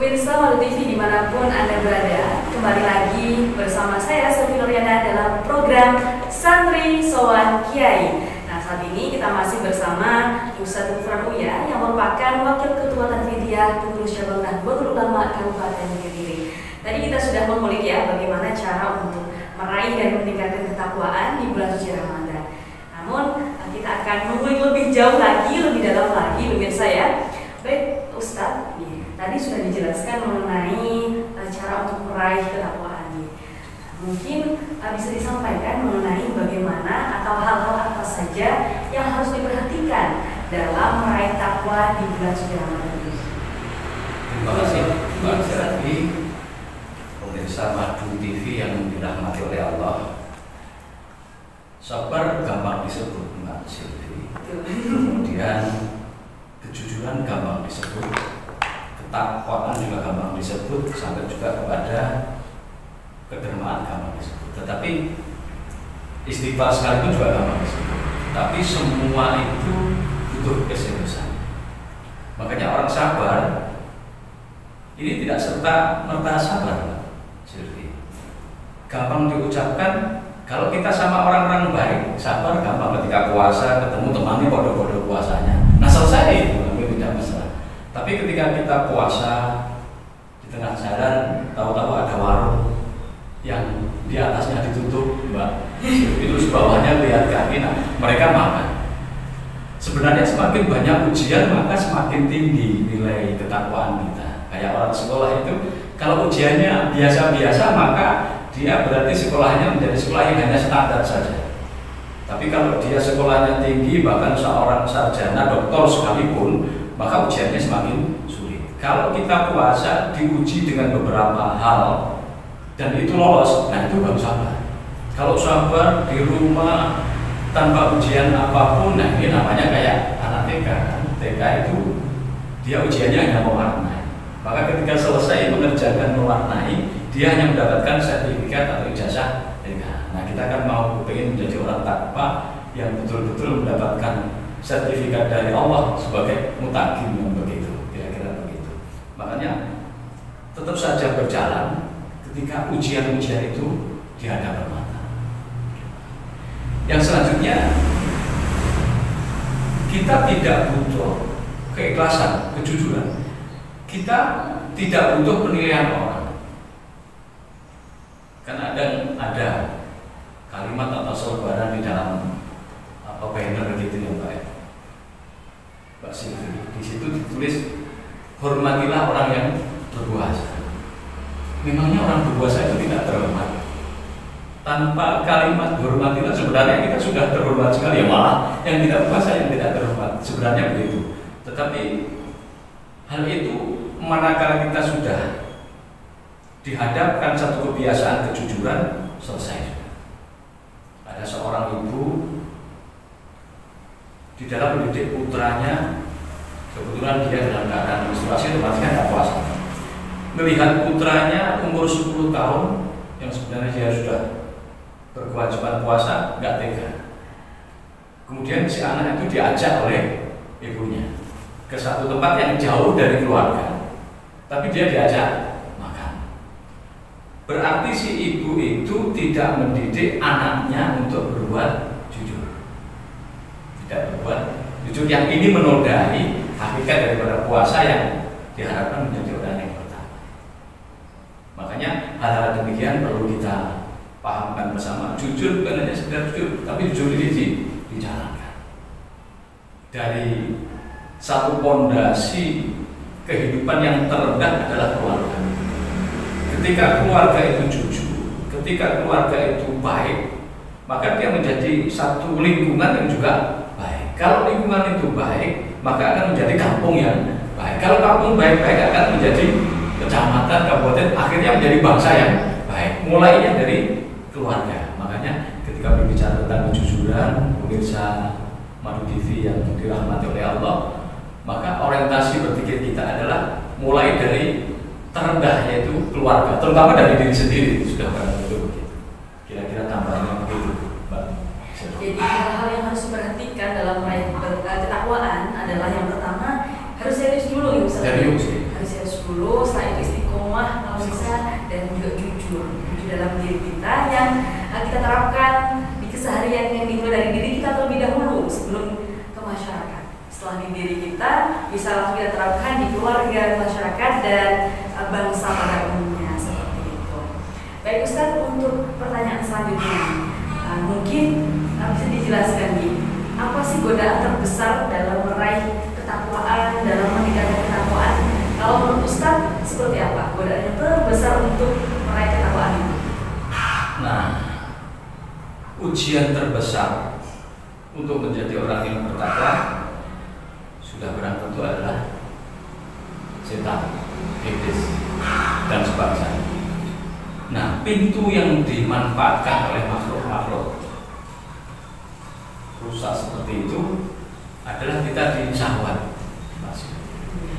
Pemirsa Malu TV dimanapun Anda berada, kembali lagi bersama saya Sofi Nuriana dalam program Santri Sowan Kiai. Nah, saat ini kita masih bersama Ustadz Gufran Uya yang merupakan Wakil Ketua Tanfidiyah Pengurus Cabang Nahdlatul Ulama Kabupaten Kediri. Tadi kita sudah mengulik ya bagaimana cara untuk meraih dan meningkatkan ketakwaan di bulan suci Ramadan. Namun kita akan mengulik lebih jauh lagi, lebih dalam lagi pemirsa ya. Baik Ustadz, tadi sudah dijelaskan mengenai cara untuk meraih ketakwaan ini. Mungkin bisa disampaikan mengenai bagaimana atau hal-hal apa saja yang harus diperhatikan dalam meraih takwa di bulan suci Ramadan ini. Terima kasih Mbak Serati, pemirsa Madu TV yang dirahmati oleh Allah. Sabar gampang disebut Mbak Silvi, kemudian kejujuran gampang disebut, ketakwaan juga gampang disebut, sampai juga kepada kedermaan gampang disebut. Tetapi istighfar sekalipun juga gampang disebut. Tapi semua itu butuh keseriusan. Makanya orang sabar ini tidak serta merta sabar, Silvi. Gampang diucapkan. Kalau kita sama orang-orang baik, sabar gampang. Ketika puasa ketemu temannya bodoh-bodoh puasanya, nah selesai itu, tidak masalah. Tapi ketika kita puasa di tengah jalan, tahu-tahu ada warung yang di atasnya ditutup, Mbak, itu bawahnya lihat kaki, nah mereka makan. Sebenarnya semakin banyak ujian maka semakin tinggi nilai ketakwaan kita. Kayak orang sekolah itu, kalau ujiannya biasa-biasa maka dia berarti sekolahnya menjadi sekolah yang hanya standar saja. Tapi kalau dia sekolahnya tinggi, bahkan seorang sarjana doktor sekalipun, maka ujiannya semakin sulit. Kalau kita puasa diuji dengan beberapa hal dan itu lolos, nah itu baru sabar. Kalau sabar di rumah tanpa ujian apapun, nah ini namanya kayak anak TK. TK itu dia ujiannya hanya mewarnai. Maka ketika selesai mengerjakan mewarnai, dia hanya mendapatkan sertifikat atau ijazah TK. Nah kita kan mau ingin menjadi orang takwa yang betul-betul mendapatkan sertifikat dari Allah sebagai mutakin yang begitu, kira-kira begitu. Makanya tetap saja berjalan ketika ujian-ujian itu di hadapan mata. Yang selanjutnya, kita tidak butuh keikhlasan, kejujuran. Kita tidak butuh penilaian orang. Karena ada kalimat atau selebaran di dalam banner gitu ya Mbak Silvi. Di situ ditulis hormatilah orang yang berpuasa. Memangnya orang berpuasa itu tidak terhormat? Tanpa kalimat hormatilah sebenarnya kita sudah terhormat sekali, ya malah yang tidak puasa yang tidak terhormat, sebenarnya begitu. Tetapi hal itu manakala kita sudah dihadapkan satu kebiasaan kejujuran, selesai. Ada seorang ibu di dalam mendidik putranya, kebetulan dia dalam keadaan menstruasi, otomatis tidak puasa. Melihat putranya umur 10 tahun yang sebenarnya dia sudah berkewajiban puasa, nggak tega. Kemudian si anak itu diajak oleh ibunya ke satu tempat yang jauh dari keluarga, tapi dia diajak makan. Berarti si ibu itu tidak mendidik anaknya untuk berbuat jujur. Tidak berbuat jujur, yang ini menodai hakikat daripada puasa yang diharapkan menjadi orang yang pertama. Makanya hal-hal demikian perlu kita pahamkan bersama. Jujur bukan hanya sekedar jujur, tapi jujur ini dijalankan. Dari satu pondasi kehidupan yang terendah adalah keluarga. Ketika keluarga itu jujur, ketika keluarga itu baik, maka dia menjadi satu lingkungan yang juga baik. Kalau lingkungan itu baik, maka akan menjadi kampung yang baik. Kalau kampung baik-baik akan menjadi kecamatan, kabupaten, akhirnya menjadi bangsa yang baik. Mulainya dari keluarga. Makanya ketika berbicara tentang kejujuran, pemirsa Madu TV yang dirahmati oleh Allah, maka orientasi berpikir kita adalah mulai dari terendah, yaitu keluarga, terutama dari diri sendiri. Sudah begitu. Kira-kira tambahnya begitu, Mbak. Jadi hal-hal yang harus diperhatikan dalam meraih ketakwaan adalah yang pertama harus serius dulu ya Ustaz. Harus serius dulu, setelah itu dalam diri kita yang kita terapkan di keseharian yang dimulai dari diri kita terlebih dahulu sebelum ke masyarakat. Setelah di diri kita bisa langsung kita terapkan di keluarga, masyarakat, dan bangsa pada umumnya seperti itu. Baik Ustadz, untuk pertanyaan selanjutnya mungkin bisa dijelaskan nih, apa sih godaan terbesar dalam meraih ketakwaan, dalam meningkatkan ketakwaan? Kalau menurut Ustadz seperti apa godaan yang terbesar untuk meraih ketakwaan itu? Nah, ujian terbesar untuk menjadi orang yang bertakwa sudah barang tentu adalah setan, iblis, dan sebangsanya. Nah, pintu yang dimanfaatkan oleh makhluk-makhluk rusak seperti itu adalah kita di syahwat.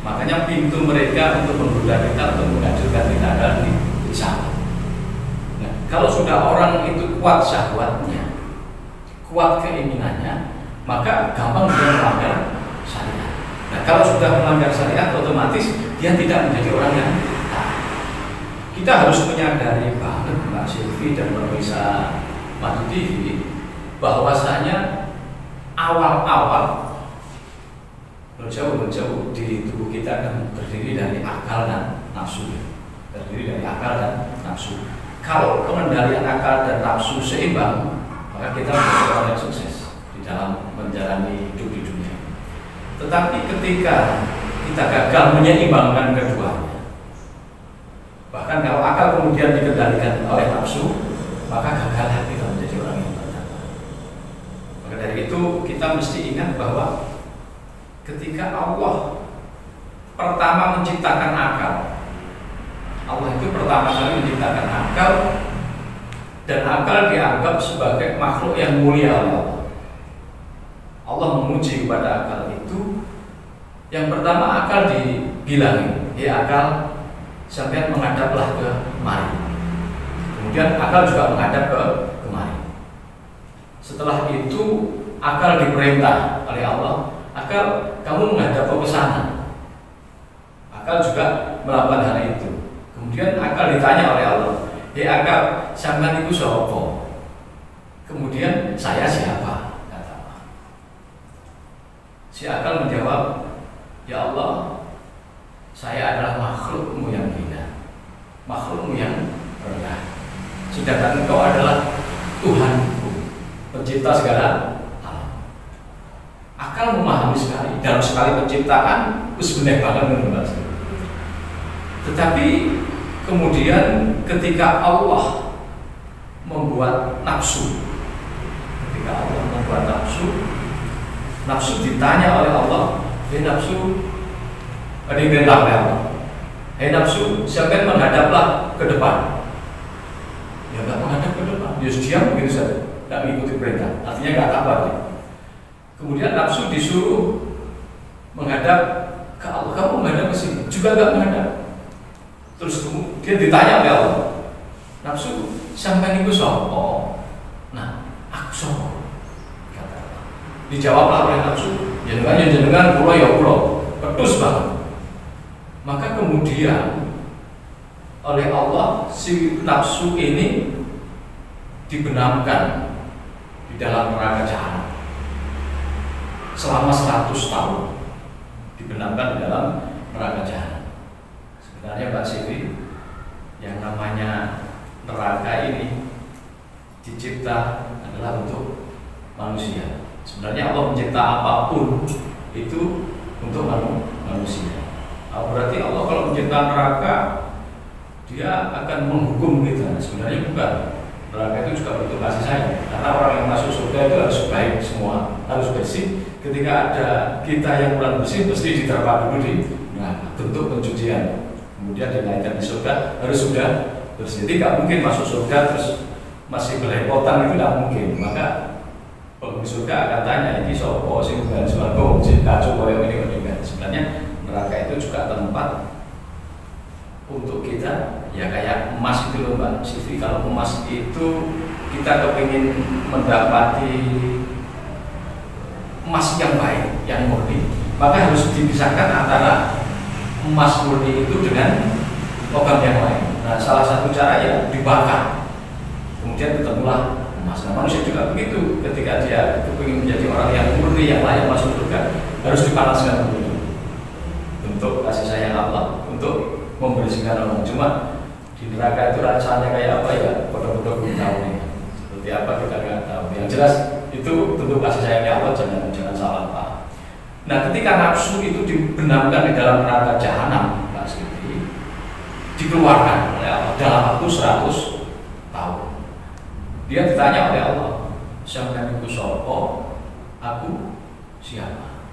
Makanya pintu mereka untuk menggoda kita, untuk menghancurkan kita adalah di syahwat. Nah, kalau sudah orang itu kuat syahwatnya, kuat keinginannya, maka gampang dia melanggar syariat. Nah, kalau sudah melanggar syariat, otomatis dia tidak menjadi orang yang taat. Kita harus menyadari banget Mbak Silvi dan pemirsa Madu TV bahwasanya awal-awal jauh di tubuh kita kan terdiri dari akal dan nafsu. Terdiri dari akal dan nafsu. Kalau pengendalian akal dan nafsu seimbang, maka kita menjadi orang yang sukses di dalam menjalani hidup di dunia. Tetapi ketika kita gagal menyeimbangkan keduanya, bahkan kalau akal kemudian dikendalikan oleh nafsu, maka gagallah kita menjadi orang yang bertakwa. Maka dari itu kita mesti ingat bahwa ketika Allah pertama menciptakan akal, Allah itu pertama kali menciptakan akal, dan akal dianggap sebagai makhluk yang mulia oleh Allah. Allah menguji kepada akal itu. Yang pertama akal dibilangin, ya akal, sampai menghadaplah ke kemari. Kemudian akal juga menghadap ke kemari. Setelah itu akal diperintah oleh Allah, akal kamu menghadap ke sana. Akal juga melakukan hal itu. Kemudian akal ditanya oleh Allah, ya akal, sampean iku sapa? Kemudian saya siapa? Kata Allah. Si akal menjawab, ya Allah, saya adalah makhlukmu yang hina, makhlukmu yang rendah. Sedangkan engkau adalah Tuhanku, pencipta segala alam. Akal memahami sekali, dalam sekali penciptaan, sebenarnya banget menurut. Tetapi kemudian ketika Allah membuat nafsu, nafsu ditanya oleh Allah, nafsu, ada yang perintah oleh Allah, nafsu, siapa yang menghadaplah ke depan? Ya nggak menghadap ke depan, dia diam begitu saja, nggak mengikuti perintah, artinya nggak kabar. Kemudian nafsu disuruh menghadap ke Allah, kamu menghadap ke sini, juga nggak menghadap. Terus kemudian ditanya oleh Allah, nafsu, sampai niku sapa? Nah, aku sapa? Kata Allah. Dijawablah oleh nafsu, jenengan kula ya kula, petus banget. Maka kemudian oleh Allah si nafsu ini dibenamkan di dalam neraka jahanam selama 100 tahun, dibenamkan di dalam neraka jahanam. Sebenarnya Mbak Silvi, yang namanya neraka ini dicipta adalah untuk manusia. Sebenarnya Allah mencipta apapun itu untuk manusia. Berarti Allah kalau mencipta neraka, dia akan menghukum kita. Sebenarnya bukan. Neraka itu juga bentuk kasih sayang. Karena orang yang masuk surga itu harus baik semua, harus bersih. Ketika ada kita yang kurang bersih, mesti diterpa dulu di bentuk pencucian. Kemudian dinaikkan di surga, harus sudah bersih. Jadi nggak mungkin masuk surga terus masih belepotan, itu tidak mungkin. Maka penghuni surga akan tanya, ini sopo sing bukan swarga sing kacau koyo ini juga. Sebenarnya neraka itu juga tempat untuk kita, ya kayak emas itu loh Mbak Silvi. Kalau emas itu kita kepingin mendapati emas yang baik, yang murni, maka harus dipisahkan antara emas murni itu dengan logam yang lain. Nah, salah satu cara ya dibakar. kemudian ketemulah emas. Nah, manusia juga begitu, ketika dia ingin menjadi orang yang murni, yang layak masuk surga, harus dipanaskan dulu untuk kasih sayang Allah, untuk membersihkan orang. Cuma di neraka itu rasanya kayak apa ya, bodoh-bodoh belum tahu nih seperti apa, kita nggak tahu. Yang jelas itu tentu kasih sayangnya Allah, jangan salah paham. Nah, ketika nafsu itu dibenamkan di dalam neraka jahanam, Pak Siti, dikeluarkan oleh Allah dalam waktu 100 tahun. Dia ditanya oleh Allah, "Sampeyan iku sapa? Aku siapa?"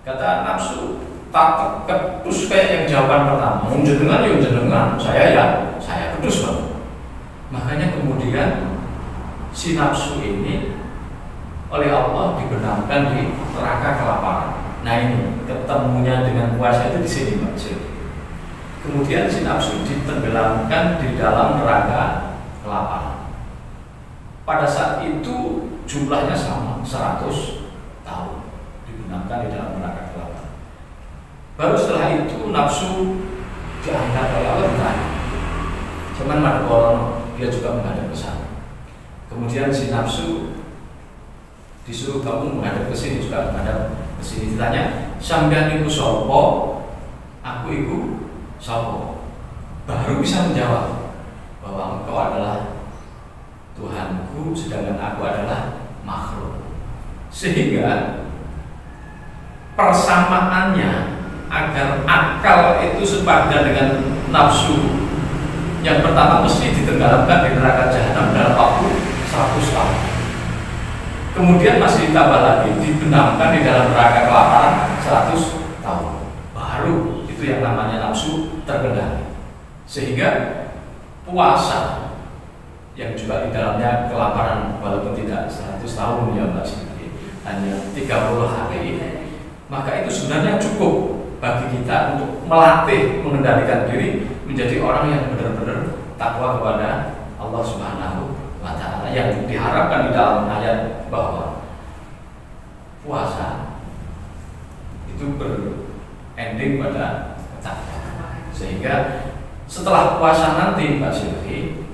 Kata nafsu, tak terus kayak yang jawaban pertama, jenengan, saya kudus Bang. Makanya kemudian si nafsu ini oleh Allah dibenamkan di neraka kelaparan. Nah ini ketemunya dengan puasa itu di sini Pak. Kemudian si nafsu ditenggelamkan di dalam neraka kelaparan. Pada saat itu jumlahnya sama 100 tahun dibenamkan di dalam neraka kelaparan. Baru setelah itu nafsu diangkat oleh Allah ditanya. Cuman Madkorono dia juga menghadap ke sana. Kemudian si nafsu disuruh kamu menghadap ke sini, juga menghadap ke sini, ditanya, "Sampeyan iku sapa? Aku iku sapa?" Baru bisa menjawab bahwa engkau adalah Tuhanku, sedangkan aku adalah makhluk. Sehingga persamaannya agar akal itu sepadan dengan nafsu, yang pertama mesti ditenggelamkan di neraka jahanam dalam waktu 100 tahun. Kemudian masih ditambah lagi dibenamkan di dalam neraka kelaparan 100 tahun. Baru itu yang namanya nafsu terkendali. Sehingga puasa yang juga di dalamnya kelaparan, walaupun tidak 100 tahun ya Mbak Siti, hanya 30 hari, maka itu sebenarnya cukup bagi kita untuk melatih, mengendalikan diri menjadi orang yang benar-benar takwa kepada Allah Subhanahu wa Ta'ala, yang diharapkan di dalam ayat bahwa puasa itu berending pada ketakwaan. Sehingga setelah puasa nanti Mbak Sylvie,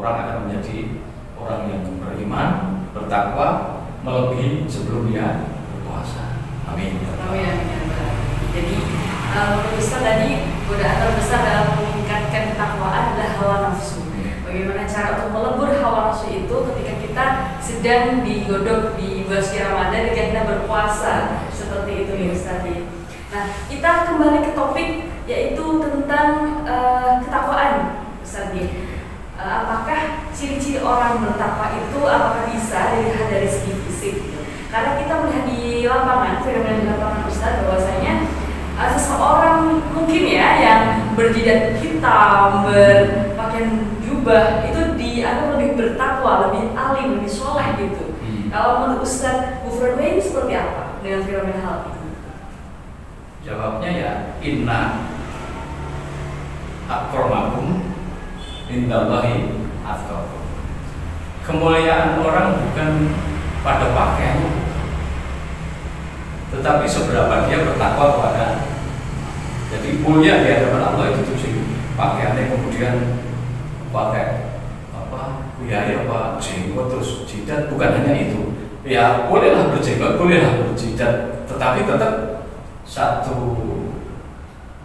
orang akan menjadi orang yang beriman, bertakwa, melebihi sebelum dia berpuasa. Amin. Jadi menurut Ustaz tadi godaan terbesar dalam meningkatkan ketakwaan adalah hawa nafsu. Bagaimana cara untuk melebur hawa nafsu itu ketika kita sedang digodok di bulan suci Ramadan ketika kita berpuasa, seperti itu ya Ustaz. Nah, kita kembali ke topik yaitu tentang ketakwaan Ustaz. Apakah ciri-ciri orang bertakwa itu apakah bisa dilihat dari segi fisik? Karena kita melihat di lapangan, fenomena di lapangan Ustaz, bahwasanya seseorang mungkin ya yang berjidat hitam, berpakaian jubah itu dianggap lebih bertakwa, lebih alim, lebih soleh gitu. Kalau menurut Ustaz Gufron ini seperti apa dengan fenomena hal itu? Jawabnya ya, inna akramakum indallahi atqakum. Kemuliaan orang bukan pada pakaiannya, tetapi seberapa dia bertakwa kepada. Jadi mulia di hadapan Allah itu sih pakaiannya, kemudian pakai apa biaya apa jenggot terus jidat, bukan hanya itu. Ya bolehlah berjenggot, bolehlah berjidat, tetapi tetap satu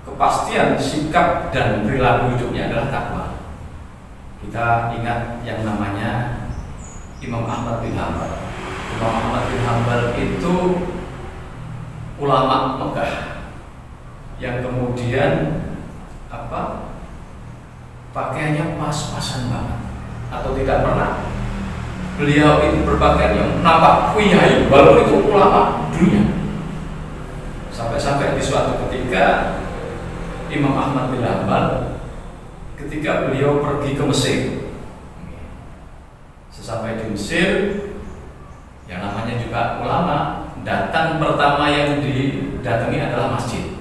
kepastian sikap dan perilaku hidupnya adalah takwa. Kita ingat yang namanya Imam Ahmad bin Hanbal. Imam Ahmad bin Hanbal itu ulama Mekah yang kemudian apa pakaiannya pas-pasan banget, atau tidak pernah beliau itu berpakaian yang nampak kiai walaupun itu ulama dunia. Sampai-sampai di suatu ketika Imam Ahmad bin Hanbal ketika beliau pergi ke Mesir, sesampai di Mesir yang namanya juga ulama, datang pertama yang didatangi adalah masjid.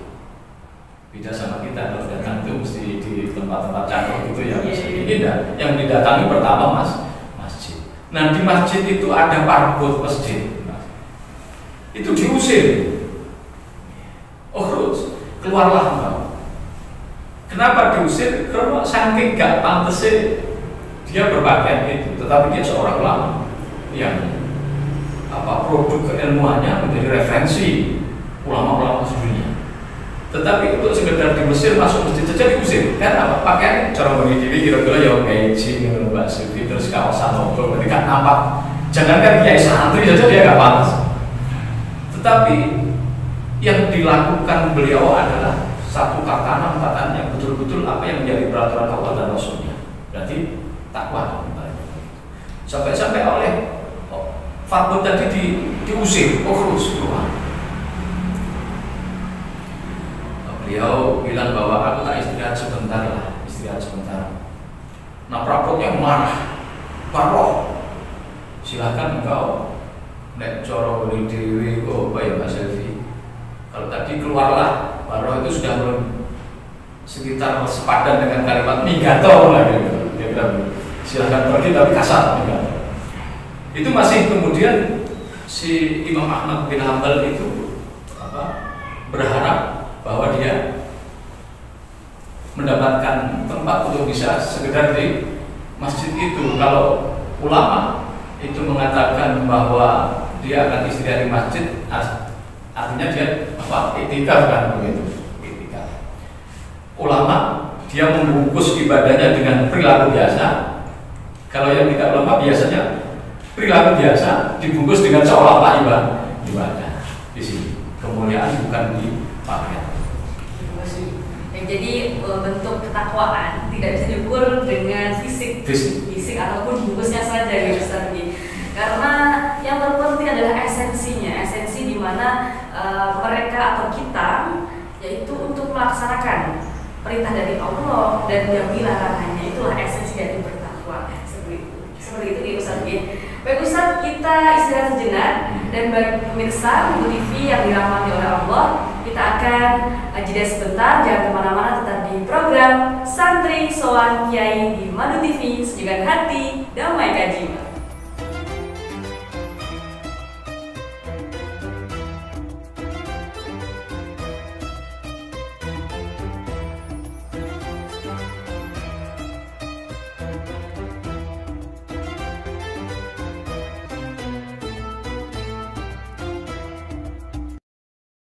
Beda sama kita, kalau datang itu mesti di tempat-tempat canggih gitu ya. Ini enggak, yang didatangi pertama masjid. Nah di masjid itu ada parbot masjid, itu diusir. Keluarlah engkau. Kenapa diusir? Karena saking gak pantas dia berpakaian itu, tetapi dia seorang ulama yang produk keilmuannya menjadi referensi ulama-ulama sedunia. Tetapi untuk sekedar di Mesir masuk masjid saja diusir, kan pakaian cara bagi diri kira-kira ya keji dengan Mbak Silvi terus kawasan novel, ketika nampak jangankan kiai santri saja dia nggak pantas. Tetapi yang dilakukan beliau adalah satu tatanan yang betul-betul apa yang menjadi peraturan Allah dan Rasulnya. Berarti takwa. Sampai-sampai oleh fatwa tadi diusir, terus keluar. Beliau bilang bahwa aku tak istirahat sebentar lah, istirahat sebentar. Nah prapotnya marah, paroh. Silahkan engkau nek coro beli dewi kok ya Mbak Selvi. Kalau tadi keluarlah, paroh itu sudah sekitar sepadan dengan kalimat migato lah gitu. Dia bilang silahkan pergi tapi kasar migato. Itu masih kemudian si Imam Ahmad bin Hanbal itu berharap bahwa dia mendapatkan tempat untuk bisa sekedar di masjid itu. Kalau ulama itu mengatakan bahwa dia akan istirahat di masjid, artinya dia iktikaf kan begitu. Iktikaf. Ulama dia membungkus ibadahnya dengan perilaku biasa. Kalau yang tidak ulama biasanya perilaku biasa dibungkus dengan seolah-olah ibadah. Di sini kemuliaan bukan di pakaian. Jadi bentuk ketakwaan tidak bisa diukur dengan fisik ataupun bungkusnya saja gitu Ustaz. Karena yang terpenting adalah esensinya, esensi di mana mereka atau kita yaitu untuk melaksanakan perintah dari Allah dan jauhi larangannya. Itulah esensi dari bertakwa. Seperti itu di Ustaz. Baik Ustaz, kita istirahat sejenak dan bagi pemirsa Madu TV yang dirahmati oleh Allah, kita akan jeda sebentar, jangan kemana-mana, tetap di program Santri Sowan Kiai di Madu TV, sejukan hati, damai kaji.